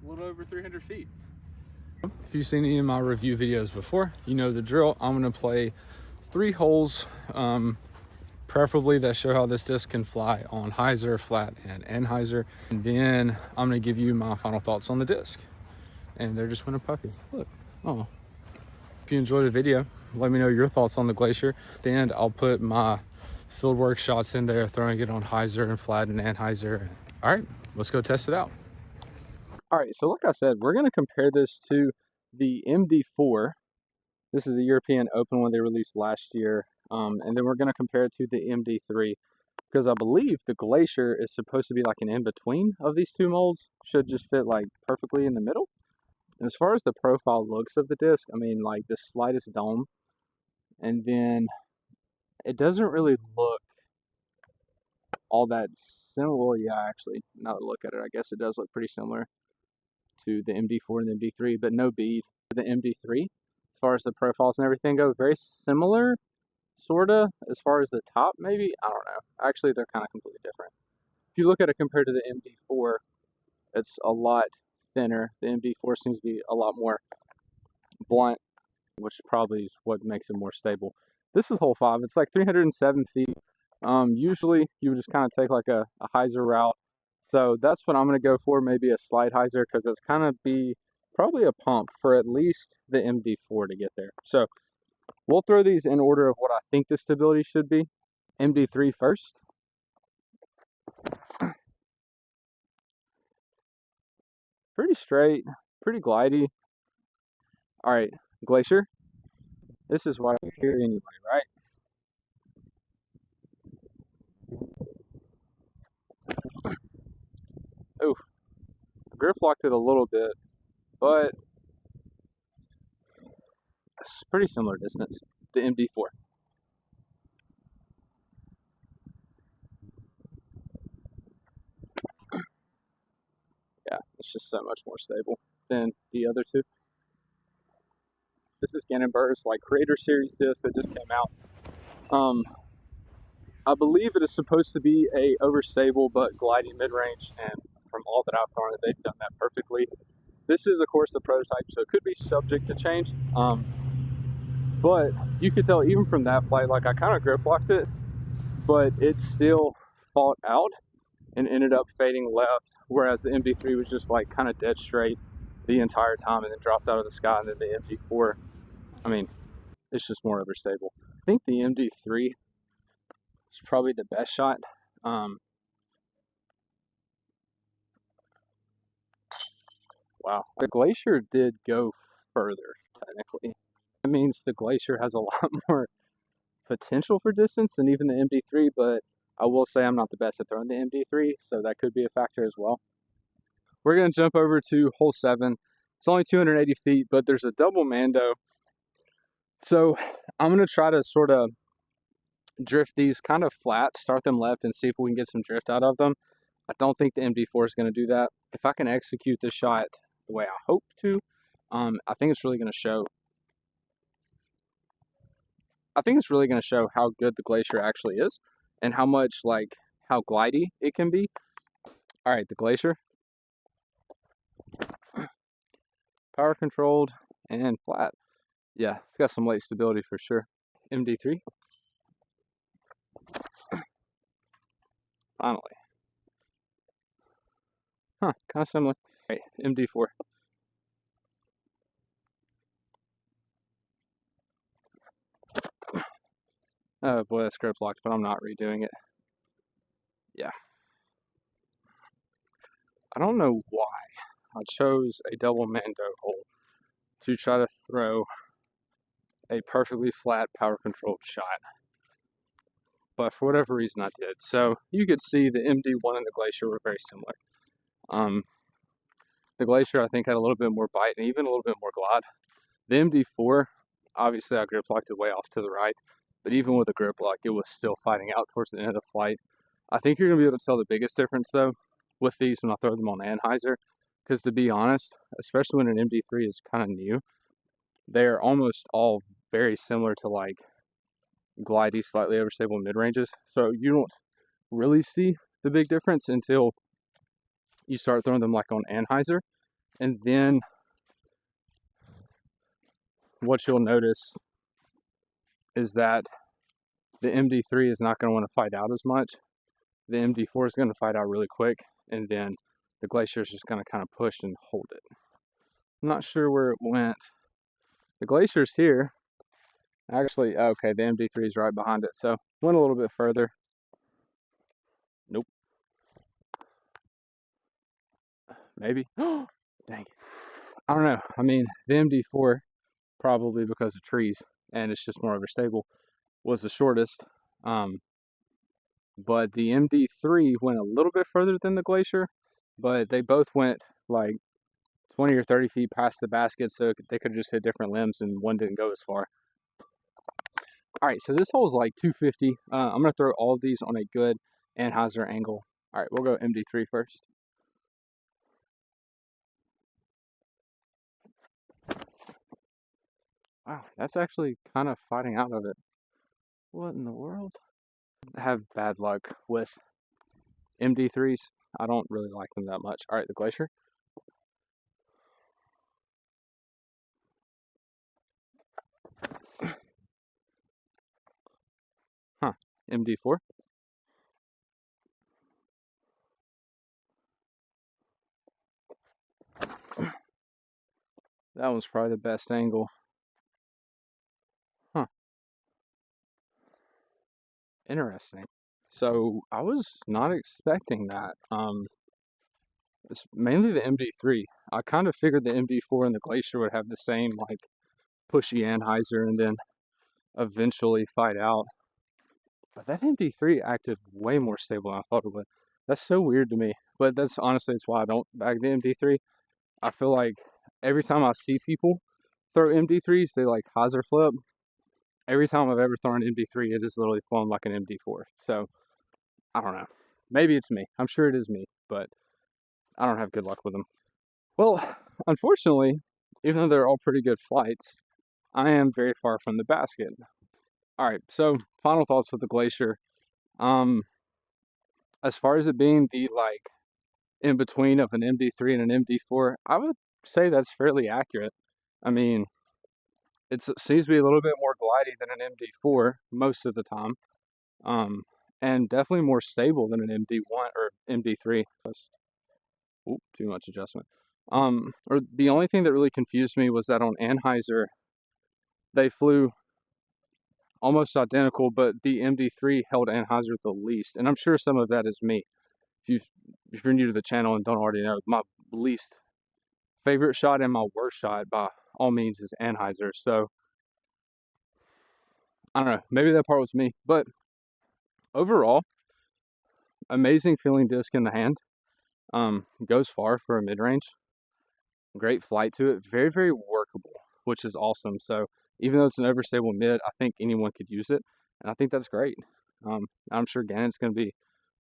a little over 300 feet. If you've seen any of my review videos before, you know the drill. I'm going to play 3 holes, preferably that show how this disc can fly on hyzer, flat, and Anhyzer. And then I'm going to give you my final thoughts on the disc. And there just went a puppy. Look. Oh. If you enjoy the video, let me know your thoughts on the Glacier. At the end, I'll put my fieldwork shots in there, throwing it on hyzer and flat and Anhyzer. All right, let's go test it out. All right, so like I said, we're going to compare this to the MD4. This is the European Open one they released last year. And then we're going to compare it to the MD3 because I believe the Glacier is supposed to be like an in-between of these two molds. Should just fit like perfectly in the middle. And as far as the profile looks of the disc, I mean, like the slightest dome, and then it doesn't really look all that similar. Well, yeah, actually, now that I look at it, I guess it does look pretty similar to the MD4 and the MD3, but no bead. The MD3, as far as the profiles and everything go, very similar, sorta, as far as the top, maybe? I don't know. Actually, they're kind of completely different. If you look at it compared to the MD4, it's a lot thinner. The MD4 seems to be a lot more blunt, which probably is what makes it more stable. This is hole 5. It's like 307 feet. Usually you would just kind of take like a hyzer route. So that's what I'm going to go for, maybe a slide hyzer, because it's kind of be probably a pump for at least the MD4 to get there. So we'll throw these in order of what I think the stability should be. MD3 first. Pretty straight, pretty glidey. All right, Glacier. This is why you're here anyway, right? Oh, grip locked it a little bit, but it's pretty similar distance. The MD4. Yeah, it's just so much more stable than the other two. This is Gannon Buhr's like Creator Series disc that just came out. I believe it is supposed to be a overstable but gliding mid-range, and from all that I've thrown it, they've done that perfectly. This is, of course, the prototype, so it could be subject to change. But you could tell even from that flight, like I kind of grip locked it, but it still fought out and ended up fading left, whereas the MD3 was just like kind of dead straight the entire time and then dropped out of the sky. And then the MD4, I mean, it's just more overstable. I think the MD3 is probably the best shot. Wow, the Glacier did go further, technically. That means the Glacier has a lot more potential for distance than even the MD3, but I will say I'm not the best at throwing the MD3, so that could be a factor as well. We're going to jump over to hole 7. It's only 280 feet, but there's a double mando. So I'm going to try to sort of drift these kind of flat, start them left, and see if we can get some drift out of them. I don't think the MD4 is going to do that. If I can execute this shot the way I hope to, I think it's really going to show. I think it's really going to show how good the Glacier actually is and how much, like, how glidey it can be. All right, the Glacier. Power controlled and flat. Yeah, it's got some late stability for sure. MD3. Finally. Huh, kind of similar. All right, MD4. Oh boy, that's grip locked, but I'm not redoing it. Yeah. I don't know why I chose a double mando hole to try to throw a perfectly flat power controlled shot. But for whatever reason I did. So you could see the MD1 and the Glacier were very similar. The Glacier I think had a little bit more bite and even a little bit more glide. The MD4, obviously I grip locked it way off to the right, but even with a grip lock it was still fighting out towards the end of the flight. I think you're going to be able to tell the biggest difference though with these when I throw them on Anhyzer, because to be honest, especially when an MD3 is kind of new, they're almost all very similar to like glidey, slightly overstable mid-ranges. So you don't really see the big difference until you start throwing them like on Anhyzer. And then what you'll notice is that the MD3 is not going to want to fight out as much. The MD4 is going to fight out really quick, and then the Glacier is just going to kind of push and hold it. I'm not sure where it went. The Glacier's here. Actually, okay, the MD3 is right behind it, so went a little bit further. Nope. Maybe. Dang it. I don't know. I mean, the MD4, probably because of trees, and it's just more overstable, was the shortest. But the MD3 went a little bit further than the Glacier, but they both went like 20 or 30 feet past the basket, so they could have just hit different limbs, and one didn't go as far. All right, so this hole is like 250. I'm going to throw all of these on a good Anhyzer angle. All right, we'll go MD3 first. Wow, that's actually kind of fighting out of it. What in the world? I have bad luck with MD3s. I don't really like them that much. All right, the Glacier. Huh, MD4. That was probably the best angle. Huh, interesting. So I was not expecting that. It's mainly the MD3. I kind of figured the MD4 and the Glacier would have the same like pushy Anhyzer and then eventually fight out. But that MD3 acted way more stable than I thought it would. That's so weird to me. But that's honestly it's why I don't bag the MD3. I feel like every time I see people throw MD3s, they like hyzer flip. Every time I've ever thrown an MD3, it has literally flown like an MD4. So I don't know. Maybe it's me. I'm sure it is me, but I don't have good luck with them. Well, unfortunately, even though they're all pretty good flights, I am very far from the basket. All right, so final thoughts with the Glacier. As far as it being the like in between of an MD3 and an MD4, I would say that's fairly accurate. I mean, it seems to be a little bit more glidey than an MD4 most of the time, and definitely more stable than an MD1 or MD3. Ooh, too much adjustment. Or the only thing that really confused me was that on Anhyzer, they flew almost identical, but the MD3 held Anhyzer the least, and I'm sure some of that is me. If you're new to the channel and don't already know, my least favorite shot and my worst shot by all means is Anhyzer. So I don't know, maybe that part was me, but overall, amazing feeling disc in the hand. Goes far for a mid-range. Great flight to it. Very, very workable, which is awesome. So even though it's an overstable mid, I think anyone could use it, and I think that's great. I'm sure Gannon's going to be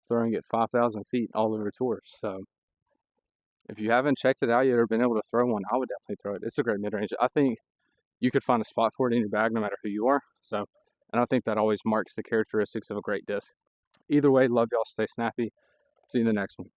throwing it 5,000 feet all over tour. So if you haven't checked it out yet or been able to throw one, I would definitely throw it. It's a great mid-range. I think you could find a spot for it in your bag no matter who you are. So, and I think that always marks the characteristics of a great disc. Either way, love y'all. Stay snappy. See you in the next one.